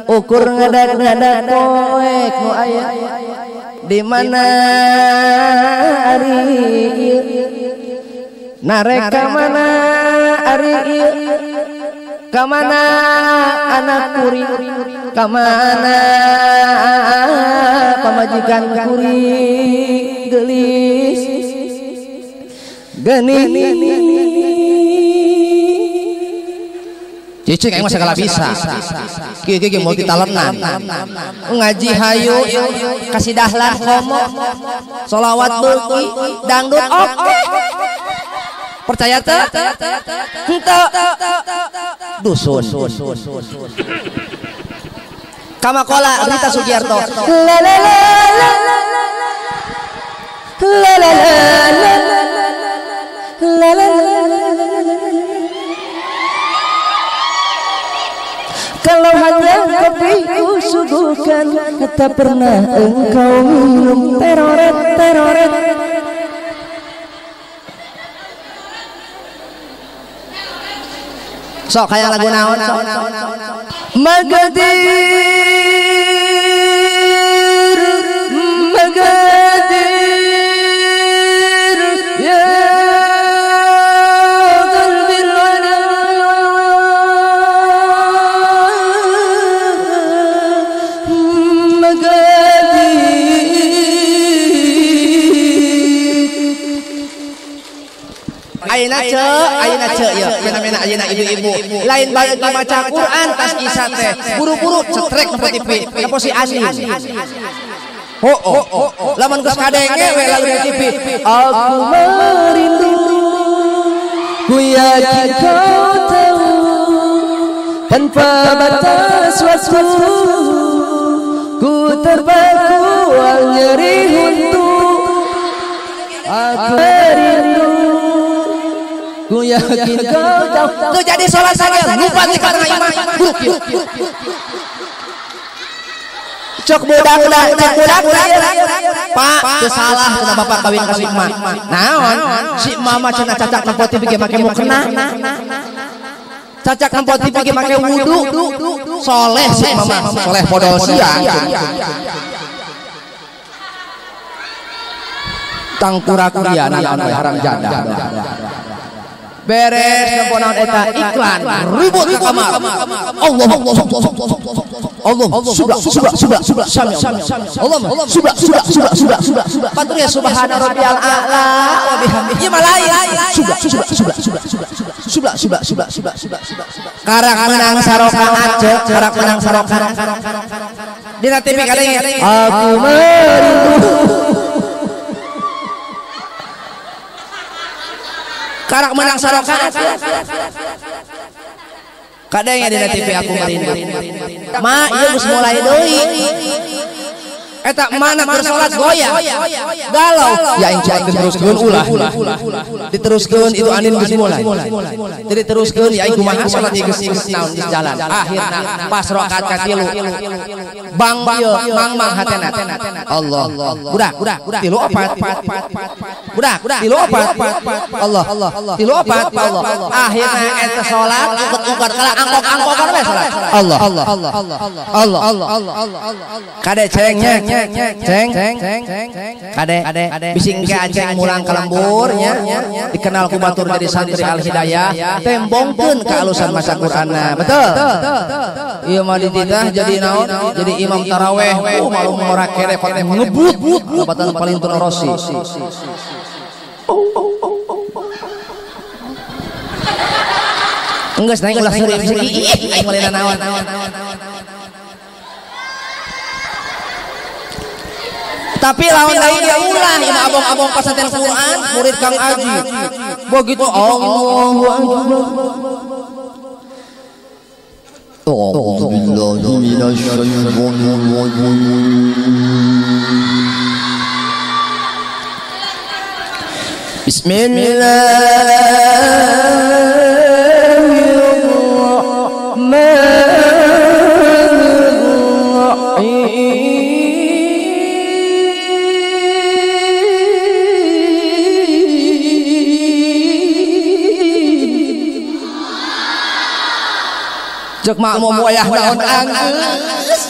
ukur ngadak-ngadak poek nu aya di mana ari ieu, narek ka mana ari ieu, ka mana anak kuring, ka mana pamajikan kuring geulis geuning. Cicing aing mah segala bisa. Kieu multi talentan. Ngaji hayu, kasih dahlan komo, sholawat beuki, dangdut oke. Percaya teh? Henteu. Dusun. Kamakola Rita Sugiarto. La la la la la la la la kalau hanya kopi ku suguhkan, tak pernah engkau minum teroret. Sok kayak lagu naon Magadir ya qalbil wala Ayeuna ce ya fenomena ayeuna ibu-ibu lain balik maca Quran tas kisah teh buru-buru cetrek ke TV ke si Ani lamun geus kadenge we lagu di TV aku merindu ku yakin kau tahu tanpa batas waktu ku terpaku nyeri untuk aku merindu ku yakin kau tahu. Tuh jadi sholat saja lupa nih karena imam buruk yuk. Cok budak Pak teu salah kena bapak kawin ka si emak. Naon si mama cenah cacak nempo ti make mukena. Cacak nempo ti make wudu. Soleh si mama, soleh podol siang. Tangkurak dia naon haram janda. Beres nemponan eta iklan ribut ke kamar Allah sudah patur ya subhana rabbiyal a'la wa bihamdihi sudah karak menang sarokaat cek karak menang sarokaat dina TV kadang aku merindu karak menang sarokaat kadang di TV aku merindu ma ieu geus mulai deui eta mana bersolat goyang galau ya aing can teruskeun ulah diteruskeun itu anin geus mulai jadi teruskeun ya aing kumaha salat geus naon geus jalan akhirna pas rakaat katilu bang ieu mang hatena Allah budak tilu opat budak tilu opat Allah tilu opat Allah akhirna eta salat ukut-ukut kala angkok-angkokan we salat Allah kade ceng kade bising ke aceng mulang ka lemburnya dikenal ku batur jadi santri Al Hidayah tembongkeun kealusan maca Qur'anna betul ieu mah dititah jadi naon jadi imam taraweh malu ngorak kere pateh ngebut batan paling rosi enggeus naik ulah seureum segi aing mulai naon tapi lawan lain dia ulah imam abong-abong pasaten Quran murid Kang Aji begitu Allahu akbar a'udzu billahi minasyaitonir rajim Bismillahirrahmanirrahim cek mak mau wayah naon anggeus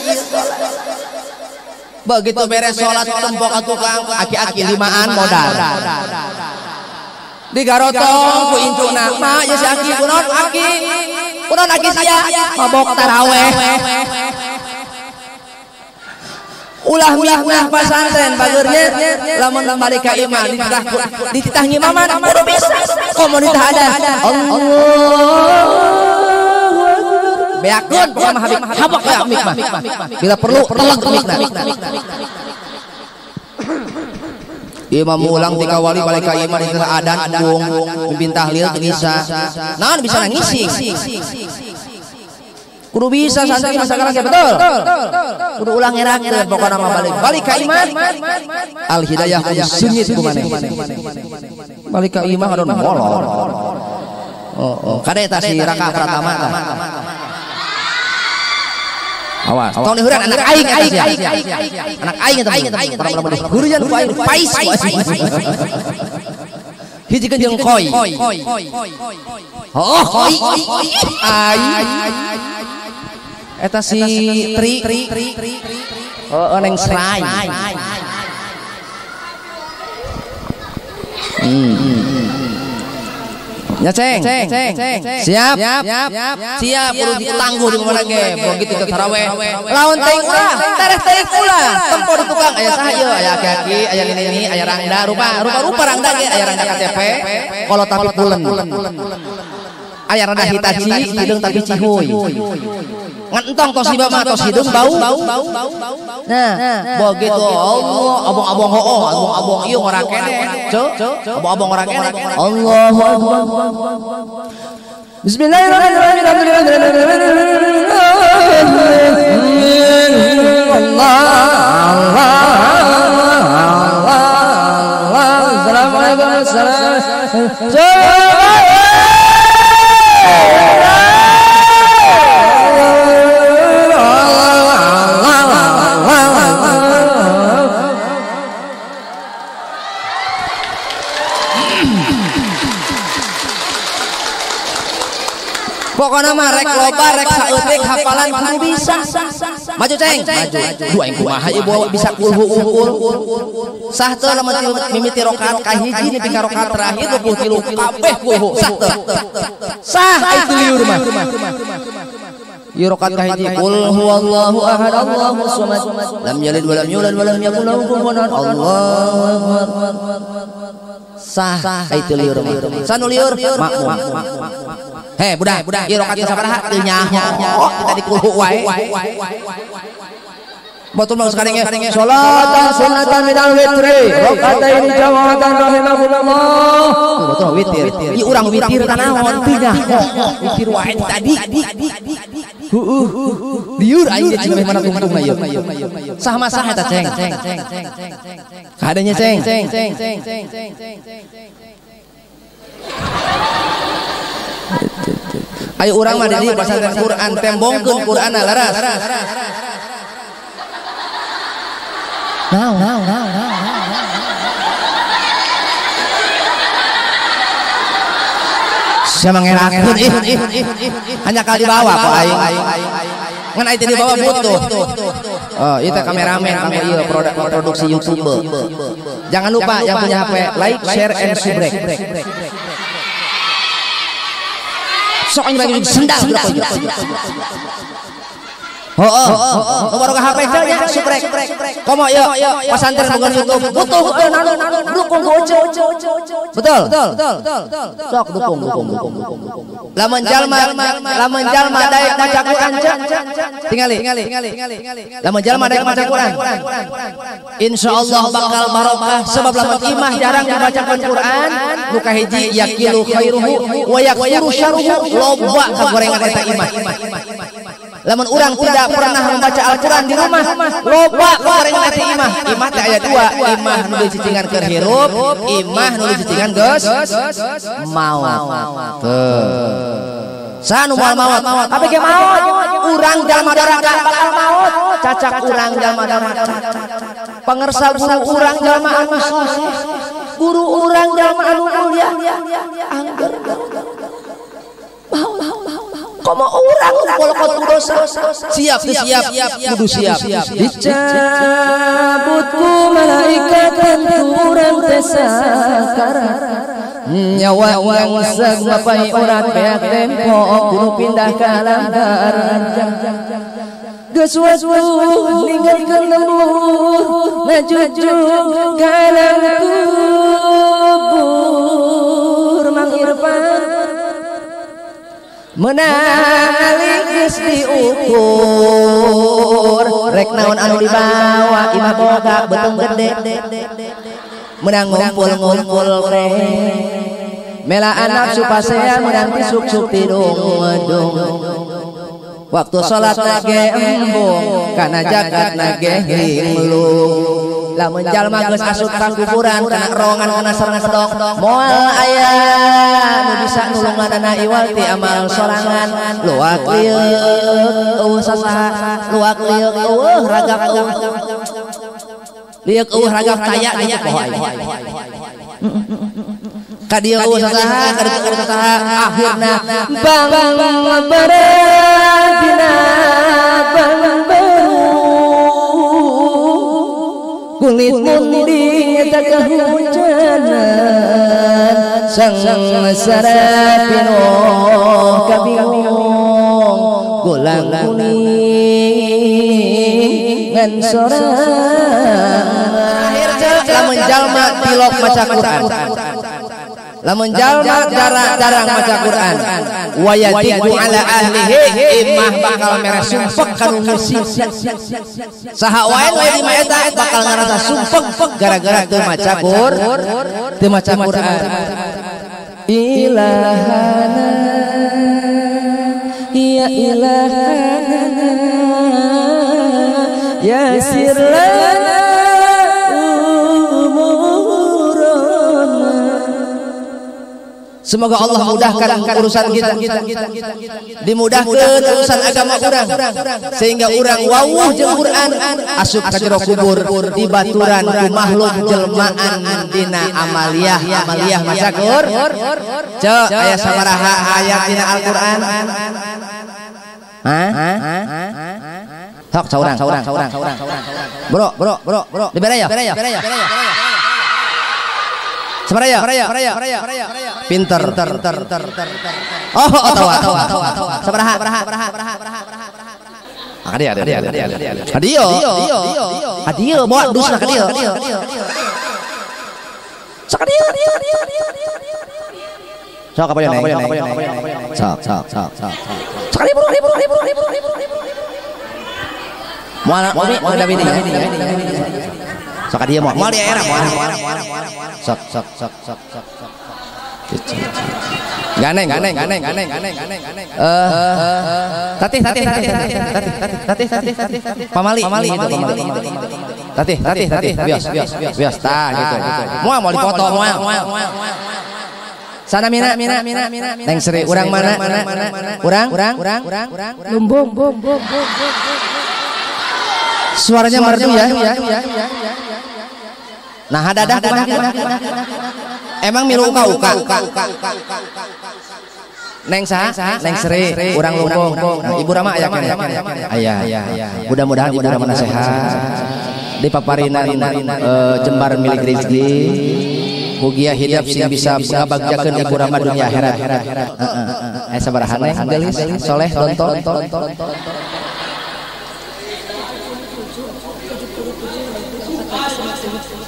begitu beres salat tempok ka tukang aki-aki limaan modal digarotong ku incuna mak ya si aki kunaon aki sia mabok taraweh ulah mihna pasantren pageurnya lamun balik ka imam dititah ngimaman kudu bisa komunitas ada Allah beakun sama Habib habak ya mik mah bila perlu telak mikna Imam ulang tika wali balik ka imam itu adan embung mimpin tahlil teu bisa. Naon bisa nangisi. Kudu bisa santri masalah ge betul. Kudu ulang ngerakeun pokona mah balik ka imam. Al hidayah ku seungit ku maneh. Balik ka imam aduh molor. Oh, kada eta si rakaat pratama tah. Awas. Tong dihuran anak aing. Anak aing eta. Guruan ku aing pais. Hiji jeung koi. Oh, koi. Ai. Eta si Tri. Oh, neng serai. Ya ceng, siap, kudu ditangguh di mana ge, begitu ke taraweh. Lawan teuing ulah, tereh ulah, tempo di tukang aya saha ieu, aya aki-aki, aya nini, aya rangda, rupa rangda ge, aya rangda KTP, kalau tapi pulen. Aya rada hitaci, hideung tapi cihuy. Ngan entong tos hiba mah tos hideung bau. Nah, begitu Allah, abong-abong hooh, abong-abong ieu ngora kene. Abong-abong ngora kene. Allahu Akbar. Bismillahirrahmanirrahim. Pokoknya mah rek loba rek saeutik hafalan kudu bisa. Maju ceng, maju. Duh aing kumaha ieu bawa bisa kulhu unggul. Sah teu lamun mimiti rakaat ka hiji nepi ka rakaat terakhir 23 kabeh kulhu sah teu. Sah itu liur mah. Ieu rakaat ka hiji qul huwallahu ahad Allahus samad lam yalid wa lam yulad wa lam yakul lahu kufuwan ahad Allahu akbar. Sah itu liur mah. Sanu liur makmum. Heh budak, ieu rakaat sabaraha teu nyaho kita dikulhu wae. Betul mah sekali ge. Sholatan sunnatan minal witri. Rakaataini jama'atan rahimakumullah. Betul witir. Ieu urang witir tanaon teu nyaho. Witir wae tadi. Liur aing jeung mana kungkungna ieu. Saha mah saha eta ceng. Kadanya ceng. Ayo urang mah di pasantren Quran tembongkeun Qur'anna laras. Now. Siapa ngerakeun hanya kali bawa kok aing. Ngan aing di bawah butuh. Oh, ieu teh kameramen kanggo ieu produksi YouTube. Jangan lupa yang punya HP like, share and subscribe. Sok aing bagi sendal baru ke HP nya suprek komo ieu pasantren bukan YouTube butuh dukung gojo betul sok dukung lamun jalma daek maca Quran tingali lamun jalma daek maca Quran insyaallah bakal barokah sebab lamun imah jarang dibacakan Quran nu kahiji yakilu khairuhu wa yakfuru syarruhu loba kagorengan eta imah. Lamun urang tidak pernah membaca Al-Quran di rumah loba kagorengan eta imah. Imah teh aya dua, imah nu dicicingan keur hirup, imah nu dicicingan geus maot. Teu sanu moal maot tapi ge maot urang jalma daraka bakal maot cacak urang jalma daraka pangersa guru urang jalma anu soseh guru urang jalma anu mulia angger komo urang polokot dosa siap kudu siap dicabutku malaikat dan turun tesakara nyawa wangsag mapai urat beak tempo kudu pindah ke alam darjah geus waktu ninggalkeun lembur najujuk ka alam kubur Mang Irfan menali geus diukur rek naon anu dibawa imah boga beuteung gede menang ngumpul-ngumpul melaan nafsu pasea menang tisuk-suk tidung-dung waktu sholat nage embung kana jagat nage hinglung lamun jalma geus asup ka kuburan kana rongan kana sareng sedok moal aya nu bisa nulunganana iwal ti amal sorangan luak lieu eueuh sasaha luak lieu eueuh ragap eueuh lieu eueuh ragap taya di poho aya ka dieu eueuh sasaha ka dieu eueuh sasaha akhirna bang beredina bang kulit munding tak kehujanan sangsara pinoh kabingung gulang kuning ngan sorang lamun jalma tilok maca Quran lamun jalma jarang maca Quran wa yatiku ala ahlihi imah bakal mere sumpek kanu ngisi saha wae di eta bakal ngarasa sumpek gara-gara teu maca Quran ilahana ya ilahana yasir lana semoga Allah mudahkan urusan kita, dimudahkan urusan agama urang, sehingga urang wawuh jeung Quran asup ka jero kubur di baturan ku makhluk jelmaan dina amaliyah maca Quran. Cek aya sabaraha ayat dina Al-Qur'an? Sok saurang. Bro. Dibere ya? Sebaraya. Pinter. Oh, tawa. Sabaraha. Adio, bawa dus lah kadio. Sakadio. Sok apa ya? Sok. Sekali bro. Mau ada bini. Sok dia mau di era sok ganeng tatih pamali tatih bias tah gitu mau dipoto sana mina neng Sri urang mana urang lumbung suaranya merdu ya. Nah hadadah emang milu uka neng Sri urang lumbung ibu Rama ayah mudah-mudahan ibu Rama sehat di paparinan jembar milik rezeki mugia hidup sing bisa ngabagjakeun ibu Rama dunia akhirat sabaraha gelis soleh tonton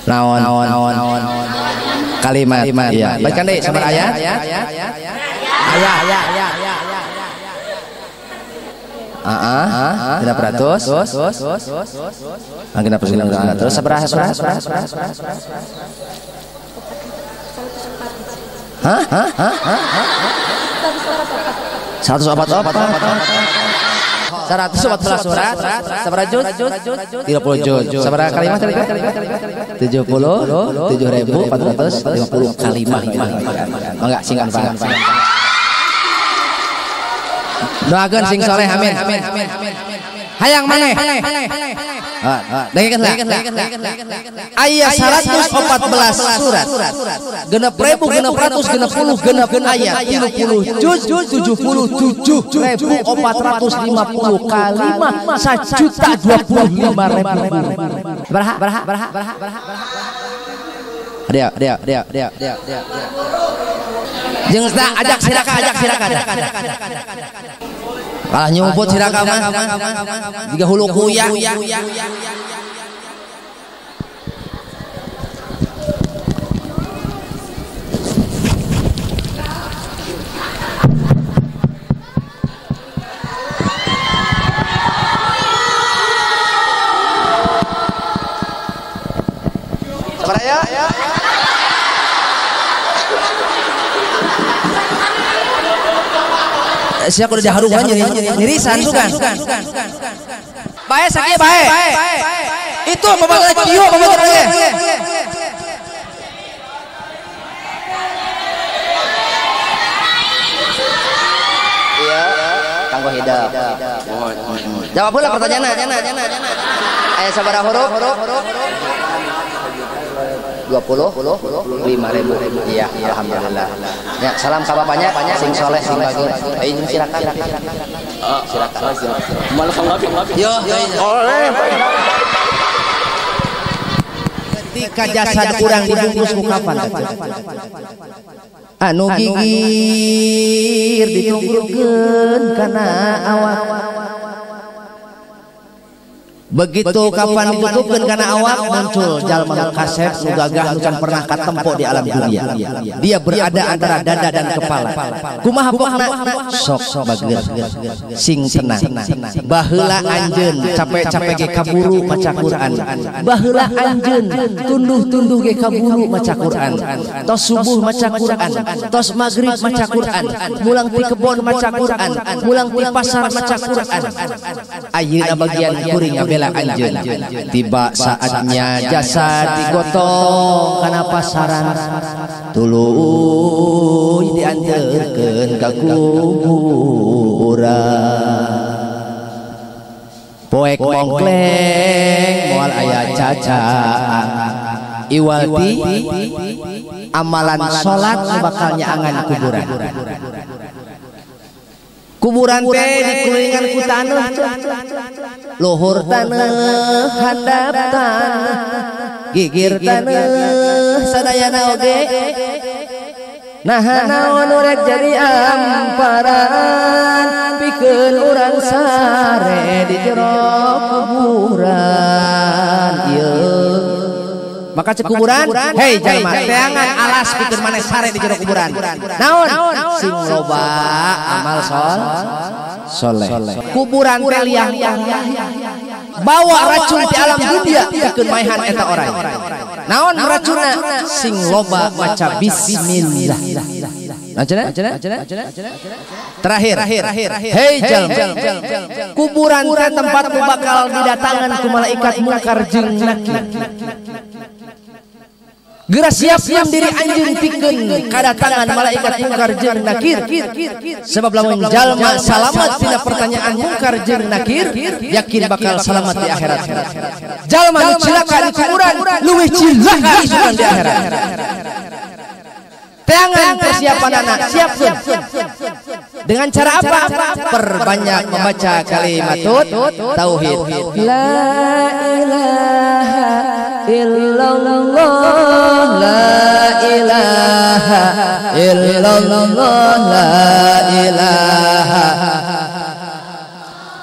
naon kalimat iya bacakan deh sabar ayat genap ratus terus sabar satu apa 114 surat sabaraha juz 30 juz sabaraha kalimat 77.450 kalimat enggak singkat banget doakeun sing soleh amin hayang maneh dengekeun aya 114 surat 6.660 ayat 30 juz 77.450 kalimat 1.025.000 baraha dia jeung ajak silakan kalah nyumput silakan mah jiga hulu kuyang Sabaraya. Siapa udah diharukan nyirisan sukan. Bae sakieu bae. Itu bapak kieu bapak teh. Iya, kanggo hidup. Jawab heula pertanyaan. Aya sabaraha huruf? 25.000. Iya, alhamdulillah. Ya, salam ka bapaknya, sing soleh sing bagus. Ayo silakan. Silakan. Malah yo. Ketika jasad kurang dibungkus ku kapan? Anu gigir ditunggukeun kana awak. Begitu kapan ditutupkan karena awak muncul jalma kasep nu gagah nu can pernah katempo di alam dunia. Dia berada antara dada dan kepala. Kumaha pokna sok bageus sing tenang. Baheula anjeun capek-capek ge kaburu maca Quran. Baheula anjeun tunduh-tunduh ge kaburu maca Quran. Tos subuh maca Quran, tos maghrib maca Quran, mulang ti kebon maca Quran, mulang ti pasar maca Quran. Ayeuna bagian kuring anjeun tiba saatnya jasad digotong kana pasaran tuluy dianterkeun ka kuburan poek mongkleng moal aya cacaan iwalti amalan salat bakal nyaangan kuburan. Kuburan teh dikelilingan ku taneuh, luhur taneuh, handap taneuh, gigir taneuh, sadayana oge. Nah naon urang jadi amparan, pikeun urang sare di jero kuburan. Ieu maka cek kuburan, hei jalma, teangan alas pikeun maneh sare di jero kuburan. Naon? Sing loba amal soleh. Kuburan teh liang bawa racun di alam dunia pikeun maehan eta orang. Naon racunna? Sing loba maca bismillah. Terakhir, hei jalma, kuburan teh tempat bakal didatangan ku malaikat munkar jeung nakir. Geura siap-siap diri anjeun pikeun kadatangan malaikat munkar jeung nakir. Sebab lamun jalma salamat tina pertanyaan munkar jeung nakir, yakin bakal salamat di akhirat. Jalma nu cilaka di kuburan leuwih cilaka isukan di akhirat. Teangan persiapan anak siapkeun. Dengan cara apa? Perbanyak membaca kalimatut tauhid. La ilaha illallah, la ilaha illallah, la ilaha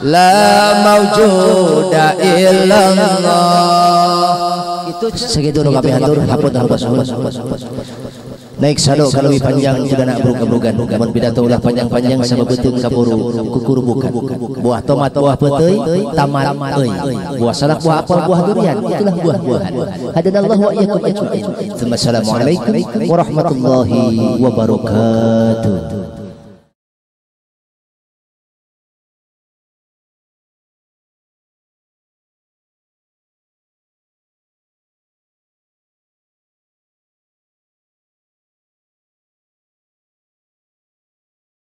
la maujuda illallah. Itu segitu nu kabeh hatur hapunten naik sado kalau lebih panjang juga nak beruga-berugan namun pidato ulah panjang-panjang sama betung kaburu kukuru bukan buah tomat buah peteuy tamat euy buah salak buah apel buah durian itulah buah-buahan hadanallahu wa iyyakum ajmain. Assalamualaikum warahmatullahi wabarakatuh.